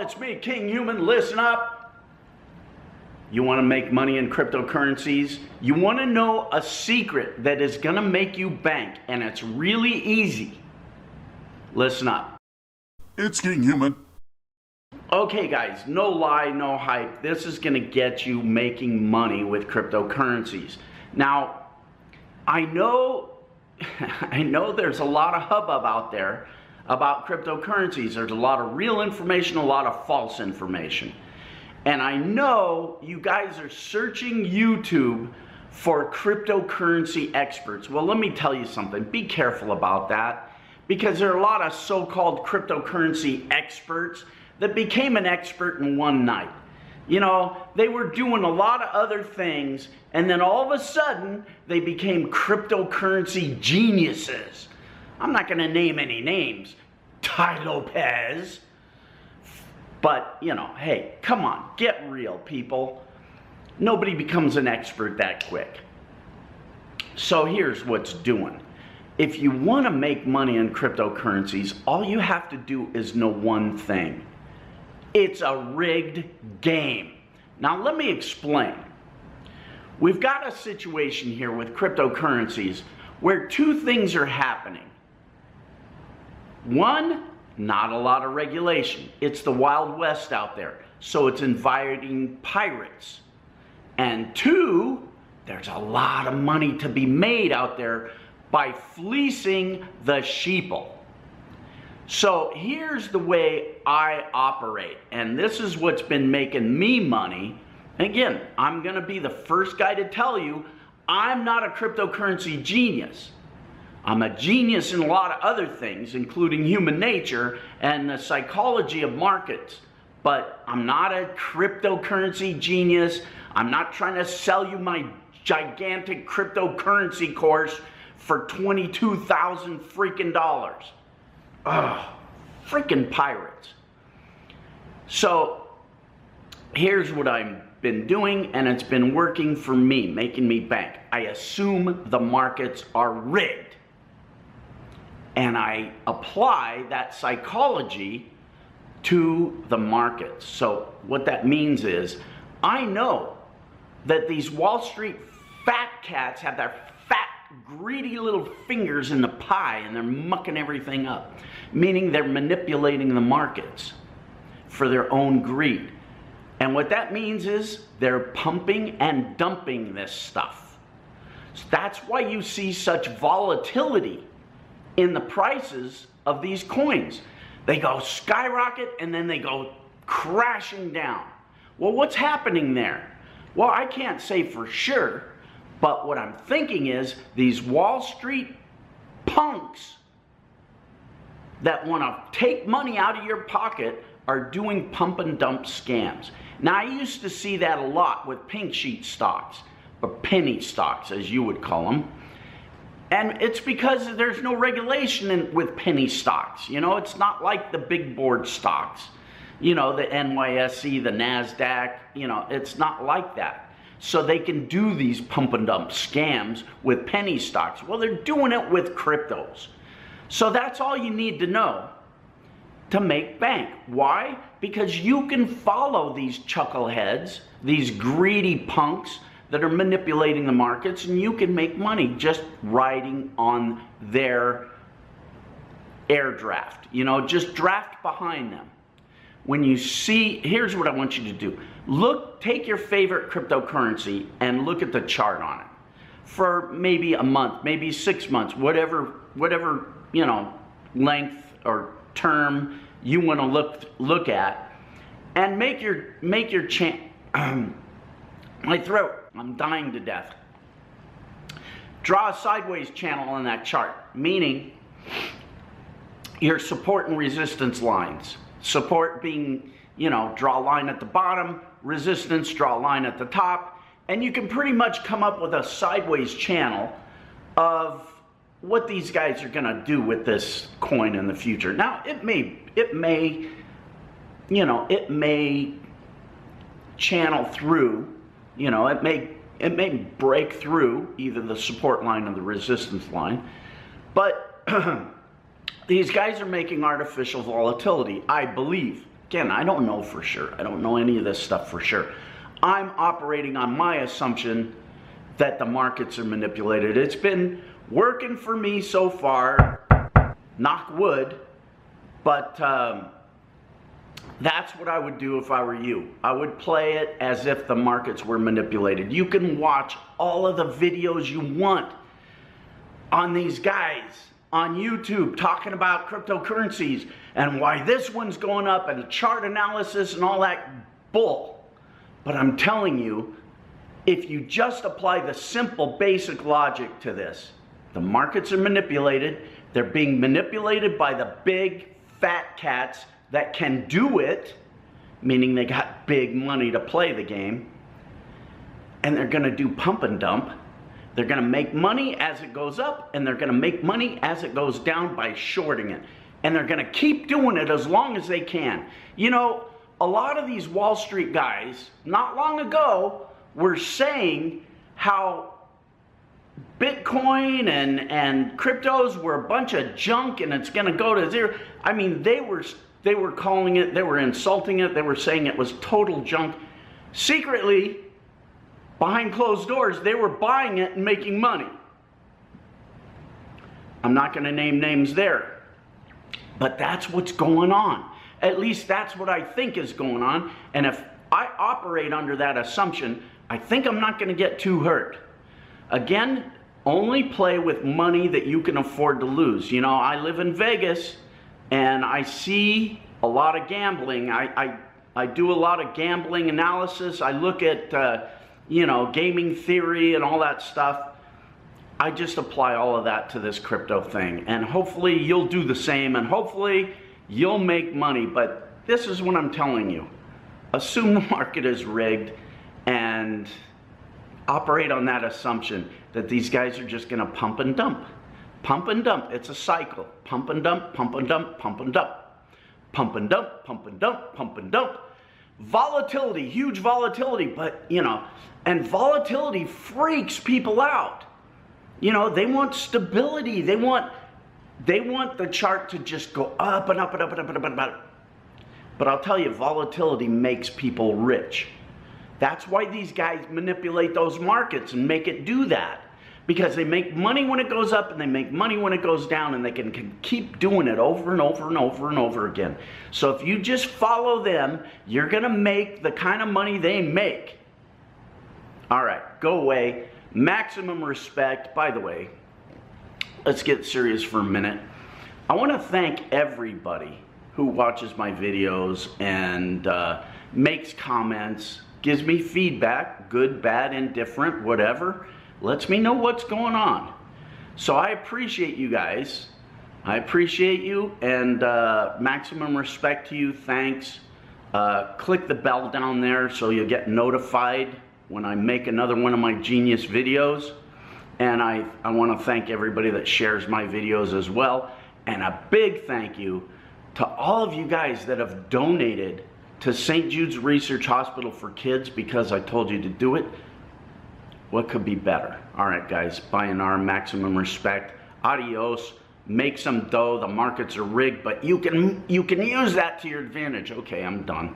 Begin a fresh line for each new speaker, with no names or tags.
it's me, Kinghuman. Listen up. You want to make money in cryptocurrencies? You want to know a secret that is going to make you bank, and it's really easy. Listen up.
It's Kinghuman.
Okay guys, no lie, no hype. This is going to get you making money with cryptocurrencies. Now, I know there's a lot of hubbub out there about cryptocurrencies. There's a lot of real information, a lot of false information. And I know you guys are searching YouTube for cryptocurrency experts. Well, let me tell you something. Be careful about that, because there are a lot of so-called cryptocurrency experts that became an expert in one night. You know, they were doing a lot of other things, and then all of a sudden, they became cryptocurrency geniuses. I'm not going to name any names. Ty Lopez. But, you know, hey, come on, get real, people. Nobody becomes an expert that quick. So here's what's doing. If you want to make money in cryptocurrencies, all you have to do is know one thing. It's a rigged game. Now let me explain. We've got a situation here with cryptocurrencies where two things are happening. One, not a lot of regulation. It's the Wild West out there, so it's inviting pirates. And two, there's a lot of money to be made out there by fleecing the sheeple. So here's the way I operate, and this is what's been making me money. Again, I'm going to be the first guy to tell you I'm not a cryptocurrency genius. I'm a genius in a lot of other things, including human nature and the psychology of markets. But I'm not a cryptocurrency genius. I'm not trying to sell you my gigantic cryptocurrency course for $22,000 freaking dollars. Ugh, freaking pirates. So here's what I've been doing, and it's been working for me, making me bank. I assume the markets are rigged, and I apply that psychology to the markets. So what that means is I know that these Wall Street fat cats have their fat, greedy little fingers in the pie, and they're mucking everything up, meaning they're manipulating the markets for their own greed. And what that means is they're pumping and dumping this stuff. So that's why you see such volatility in the prices of these coins. They go skyrocket and then they go crashing down. Well, what's happening there? Well, I can't say for sure, but what I'm thinking is these Wall Street punks that want to take money out of your pocket are doing pump and dump scams. Now, I used to see that a lot with pink sheet stocks, or penny stocks as you would call them. And it's because there's no regulation with penny stocks. You know, it's not like the big board stocks. You know, the NYSE, the NASDAQ, you know, it's not like that. So they can do these pump and dump scams with penny stocks. Well, they're doing it with cryptos. So that's all you need to know to make bank. Why? Because you can follow these chuckleheads, these greedy punks that are manipulating the markets, and you can make money just riding on their air draft. You know, just draft behind them. When you see, here's what I want you to do. Take your favorite cryptocurrency and look at the chart on it for maybe a month, maybe 6 months, whatever, you know, length or term you want to look at, and make your chant. My throat, I'm dying to death. Draw a sideways channel on that chart, meaning your support and resistance lines. Support being, you know, draw a line at the bottom, resistance, draw a line at the top, and you can pretty much come up with a sideways channel of what these guys are going to do with this coin in the future. Now, it may, you know, it may channel through, you know, it may break through either the support line or the resistance line, but these guys are making artificial volatility, I believe, Again, I don't know for sure. I don't know any of this stuff for sure. I'm operating on my assumption that the markets are manipulated. It's been working for me so far, knock wood, but that's what I would do if I were you. I would play it as if the markets were manipulated. You can watch all of the videos you want on these guys on YouTube talking about cryptocurrencies and why this one's going up and chart analysis and all that bull. But I'm telling you, if you just apply the simple basic logic to this, the markets are manipulated. They're being manipulated by the big fat cats that can do it, meaning they got big money to play the game, and they're gonna do pump and dump. They're gonna make money as it goes up, and they're gonna make money as it goes down by shorting it. And they're gonna keep doing it as long as they can. You know, a lot of these Wall Street guys, not long ago, were saying how Bitcoin and cryptos were a bunch of junk and it's gonna go to zero. I mean, they were calling it, they were insulting it, they were saying it was total junk. Secretly, behind closed doors, they were buying it and making money. I'm not going to name names there, but that's what's going on. At least that's what I think is going on. And if I operate under that assumption, I think I'm not going to get too hurt. Again, only play with money that you can afford to lose. You know, I live in Vegas and I see a lot of gambling. I do a lot of gambling analysis. I look at you know, gaming theory and all that stuff. I just apply all of that to this crypto thing, and hopefully you'll do the same, and hopefully you'll make money. But this is what I'm telling you. Assume the market is rigged and operate on that assumption that these guys are just gonna pump and dump. Pump and dump, it's a cycle. Pump and dump, pump and dump, pump and dump. Pump and dump, pump and dump, pump and dump. Volatility, huge volatility, but you know, and volatility freaks people out. You know, they want stability. They want the chart to just go up and up and up and up and up and up. But I'll tell you, volatility makes people rich. That's why these guys manipulate those markets and make it do that. Because they make money when it goes up and they make money when it goes down, and they can keep doing it over and over and over and over again. So if you just follow them, you're gonna make the kind of money they make. All right, go away. Maximum respect. By the way, let's get serious for a minute. I wanna thank everybody who watches my videos and makes comments, gives me feedback, good, bad, indifferent, whatever. Lets me know what's going on. So I appreciate you guys. I appreciate you, and maximum respect to you. Thanks. Click the bell down there so you'll get notified when I make another one of my genius videos. And I want to thank everybody that shares my videos as well. And a big thank you to all of you guys that have donated to St. Jude's Research Hospital for Kids because I told you to do it. What could be better? All right, guys, sayonara, maximum respect. Adios. Make some dough. The markets are rigged, but you can use that to your advantage. Okay, I'm done.